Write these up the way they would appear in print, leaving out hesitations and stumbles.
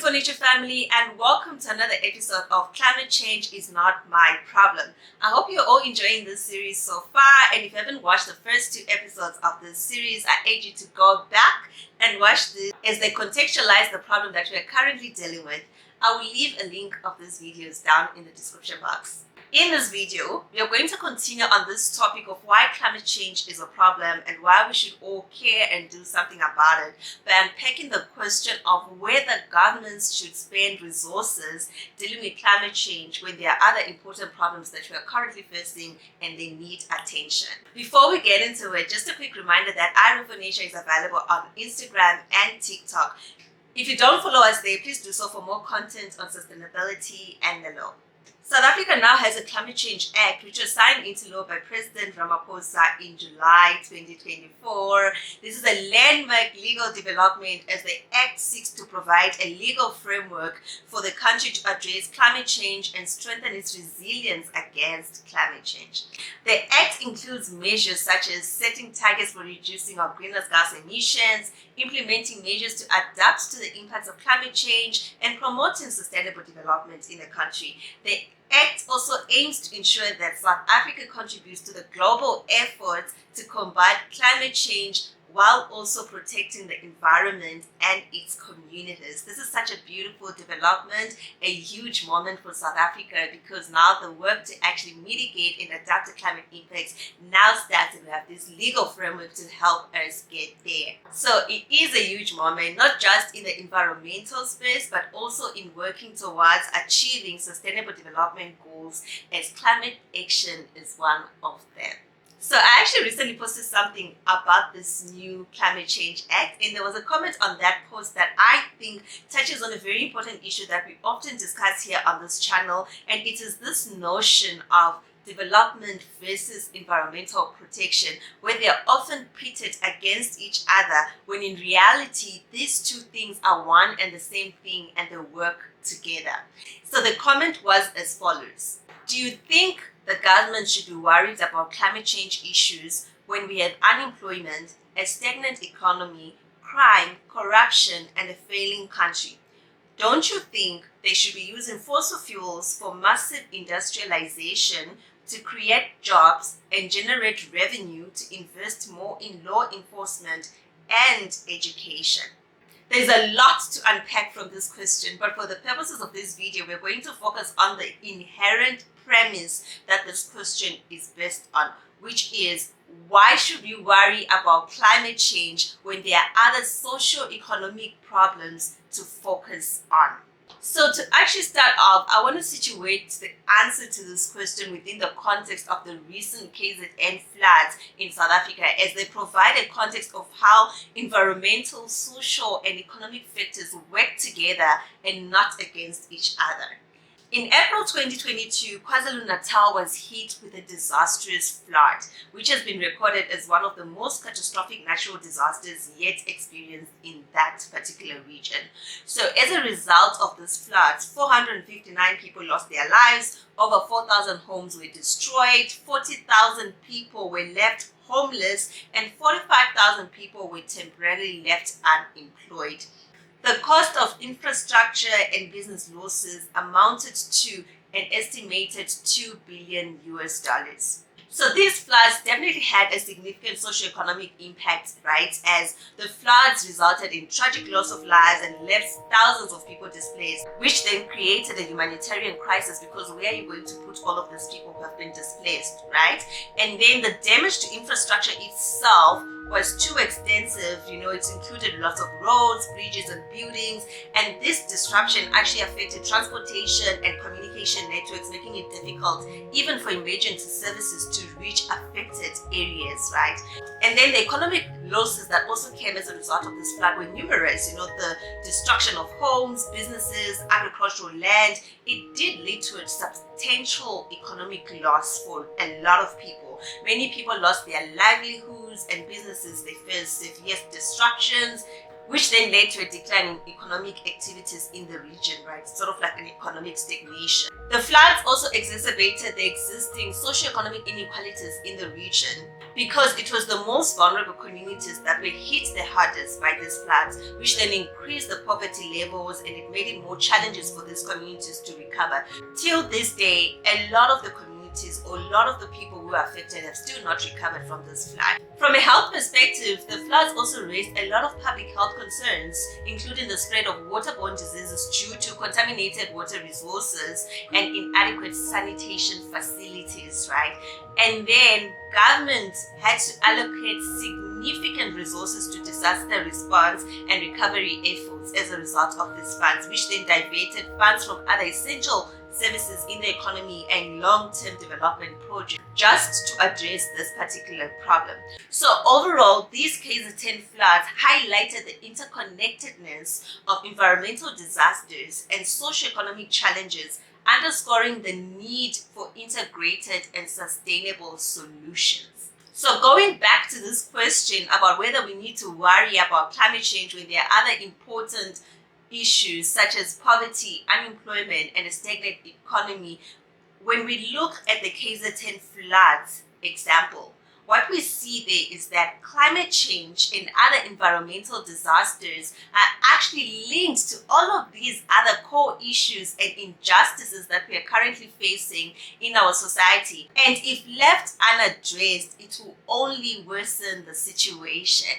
Furniture family, and welcome to another episode of Climate Change is Not My Problem. I hope you're all enjoying this series so far, and if you haven't watched the first two episodes of this series, I urge you to go back and watch this as they contextualize the problem that we are currently dealing with. I will leave a link of these videos down in the description box. In this video, we are going to continue on this topic of why climate change is a problem and why we should all care and do something about it by unpacking the question of whether governments should spend resources dealing with climate change when there are other important problems that we are currently facing and they need attention. Before we get into it, just a quick reminder that I Room for Nature is available on Instagram and TikTok. If you don't follow us there, please do so for more content on sustainability and the law. South Africa now has a Climate Change Act which was signed into law by President Ramaphosa in July 2024. This is a landmark legal development as the Act seeks to provide a legal framework for the country to address climate change and strengthen its resilience against climate change. The Act includes measures such as setting targets for reducing our greenhouse gas emissions, implementing measures to adapt to the impacts of climate change, and promoting sustainable development in the country. The Act also aims to ensure that South Africa contributes to the global efforts to combat climate change while also protecting the environment and its communities. This is such a beautiful development, a huge moment for South Africa, because now the work to actually mitigate and adapt to climate impacts now starts, and we have this legal framework to help us get there. So it is a huge moment, not just in the environmental space, but also in working towards achieving sustainable development goals, as climate action is one of them. So I actually recently posted something about this new Climate Change Act, and there was a comment on that post that I think touches on a very important issue that we often discuss here on this channel, and it is this notion of development versus environmental protection, where they are often pitted against each other, when in reality these two things are one and the same thing and they work together. So the comment was as follows: do you think the government should be worried about climate change issues when we have unemployment, a stagnant economy, crime, corruption, and a failing country? Don't you think they should be using fossil fuels for massive industrialization to create jobs and generate revenue to invest more in law enforcement and education? There's a lot to unpack from this question, but for the purposes of this video, we're going to focus on the inherent premise that this question is based on, which is, why should we worry about climate change when there are other socio-economic problems to focus on? So to actually start off, I want to situate the answer to this question within the context of the recent KZN floods in South Africa, as they provide a context of how environmental, social, and economic factors work together and not against each other. In April 2022, KwaZulu-Natal was hit with a disastrous flood, which has been recorded as one of the most catastrophic natural disasters yet experienced in that particular region. So as a result of this flood, 459 people lost their lives, over 4,000 homes were destroyed, 40,000 people were left homeless, and 45,000 people were temporarily left unemployed. The cost of infrastructure and business losses amounted to an estimated $2 billion. So these floods definitely had a significant socioeconomic impact, right? As the floods resulted in tragic loss of lives and left thousands of people displaced, which then created a humanitarian crisis, because where are you going to put all of these people who have been displaced, right? And then the damage to infrastructure itself was too extensive. It included lots of roads, bridges, and buildings, and this disruption actually affected transportation and communication networks, making it difficult even for emergency services to reach affected areas, right? And then the economic losses that also came as a result of this flood were numerous. The destruction of homes, businesses, agricultural land. It did lead to a substantial economic loss for a lot of people. Many people lost their livelihoods and businesses. They faced severe disruptions. which then led to a decline in economic activities in the region, right? Sort of like an economic stagnation. The floods also exacerbated the existing socioeconomic inequalities in the region because it was the most vulnerable communities that were hit the hardest by these floods, which then increased the poverty levels and it made it more challenges for these communities to recover. Till this day, a lot of the communities or a lot of the people who are affected have still not recovered from this flood. From a health perspective, the floods also raised a lot of public health concerns, including the spread of waterborne diseases due to contaminated water resources and inadequate sanitation facilities, right? And then government had to allocate significant resources to disaster response and recovery efforts as a result of these funds, which then diverted funds from other essential services in the economy and long-term development projects just to address this particular problem. So overall, these KZN floods highlighted the interconnectedness of environmental disasters and socioeconomic challenges, underscoring the need for integrated and sustainable solutions. So going back to this question about whether we need to worry about climate change when there are other important issues such as poverty, unemployment, and a stagnant economy, when we look at the KZN floods example, what we see there is that climate change and other environmental disasters are actually linked to all of these other core issues and injustices that we are currently facing in our society. And if left unaddressed, it will only worsen the situation.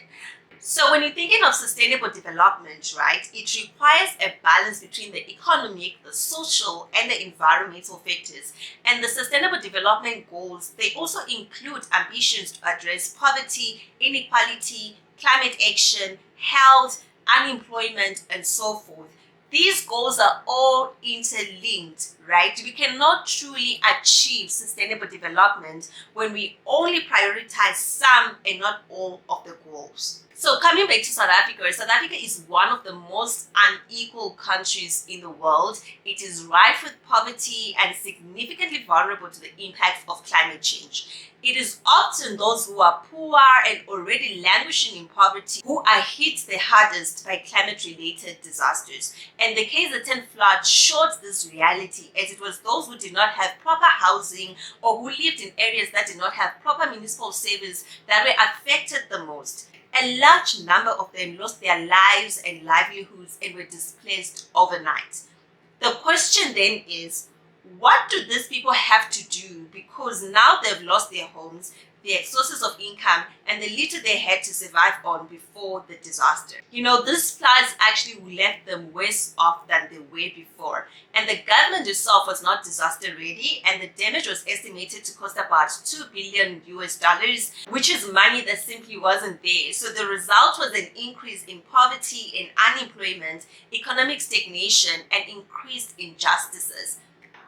So when you're thinking of sustainable development, right, it requires a balance between the economic, the social, and the environmental factors. And the sustainable development goals, they also include ambitions to address poverty, inequality, climate action, health, unemployment, and so forth. These goals are all interlinked, right? We cannot truly achieve sustainable development when we only prioritize some and not all of the goals. So coming back to South Africa is one of the most unequal countries in the world. It is rife with poverty and significantly vulnerable to the impacts of climate change. It is often those who are poor and already languishing in poverty who are hit the hardest by climate-related disasters. And the KZN flood showed this reality, as it was those who did not have proper housing or who lived in areas that did not have proper municipal service that were affected the most. A large number of them lost their lives and livelihoods and were displaced overnight. The question then is, what do these people have to do, because now they've lost their homes, their sources of income, and the little they had to survive on before the disaster? You know, these floods actually left them worse off than they were before. And the government itself was not disaster ready, and the damage was estimated to cost about $2 billion, which is money that simply wasn't there. So the result was an increase in poverty and unemployment, economic stagnation, and increased injustices.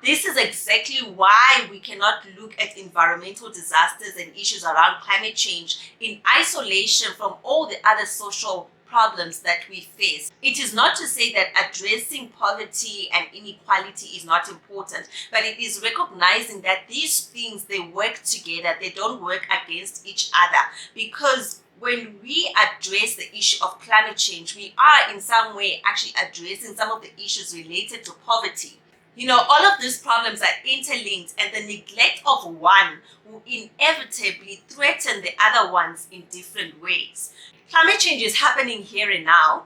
This is exactly why we cannot look at environmental disasters and issues around climate change in isolation from all the other social problems that we face. It is not to say that addressing poverty and inequality is not important, but it is recognizing that these things, they work together, they don't work against each other. Because when we address the issue of climate change, we are in some way actually addressing some of the issues related to poverty. You know, all of these problems are interlinked, and the neglect of one will inevitably threaten the other ones in different ways. Climate change is happening here and now,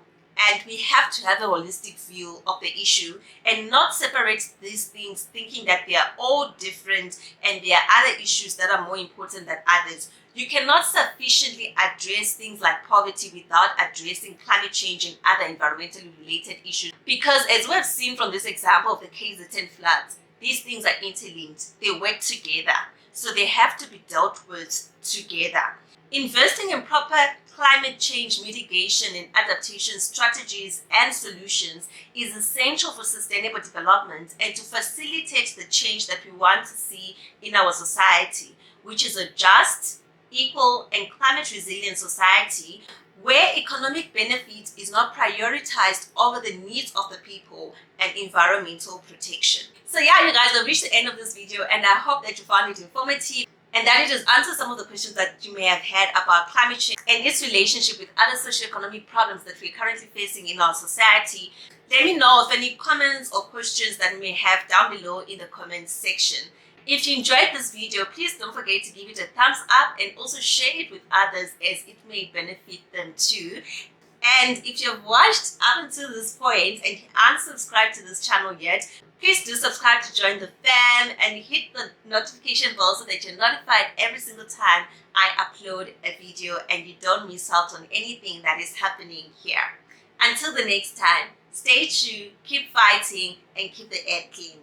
and we have to have a holistic view of the issue and not separate these things thinking that they are all different and there are other issues that are more important than others. You cannot sufficiently address things like poverty without addressing climate change and other environmentally related issues, because as we have seen from this example of the KZN floods, these things are interlinked. They work together, so they have to be dealt with together. Investing in proper climate change mitigation and adaptation strategies and solutions is essential for sustainable development and to facilitate the change that we want to see in our society, which is a just, equal, and climate resilient society where economic benefit is not prioritized over the needs of the people and environmental protection. So yeah, you guys have reached the end of this video, and I hope that you found it informative. and that it has answered some of the questions that you may have had about climate change and its relationship with other socioeconomic problems that we're currently facing in our society. Let me know of any comments or questions that you may have down below in the comments section. If you enjoyed this video, please don't forget to give it a thumbs up and also share it with others as it may benefit them too. And if you've watched up until this point and you aren't subscribed to this channel yet, please do subscribe to join the fam and hit the notification bell so that you're notified every single time I upload a video and you don't miss out on anything that is happening here. Until the next time, stay true, keep fighting, and keep the earth clean.